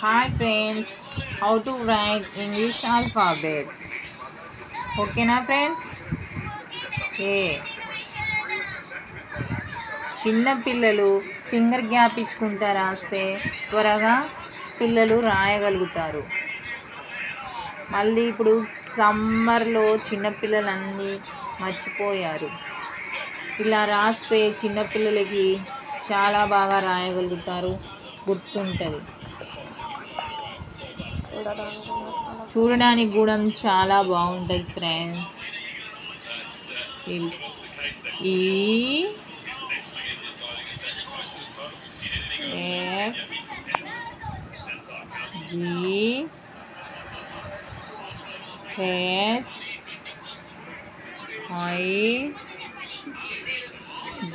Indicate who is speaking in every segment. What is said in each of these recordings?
Speaker 1: Hi friends, how to write English alphabets. Okay na friends? చిన్న పిల్లలు finger gap ఇచ్చుకుంటా రాస్తే త్వరగా పిల్లలు రాయగలుగుతారు. మళ్ళీ ఇప్పుడు సమ్మర్లో చిన్నపిల్లలన్నీ మర్చిపోయారు. ఇలా రాస్తే చిన్నపిల్లలకి చాలా బాగా రాయగలుగుతారు, గుర్తుంటుంది. చూడడానికి కూడా చాలా బాగుంటుంది ఫ్రెండ్స్. ఈ F G H I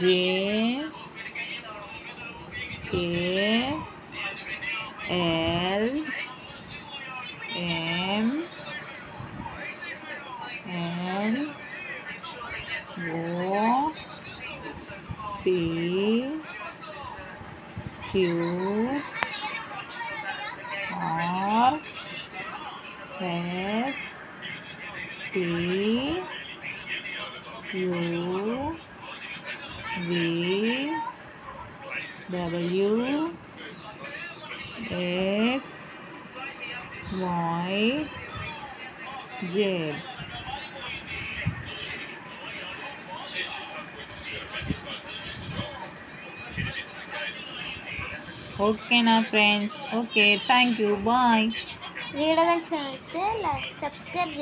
Speaker 1: J K L M N O P Q R S T U V W X Y Z. Okay na friends. Okay, thank you. Bye.
Speaker 2: Video subscribe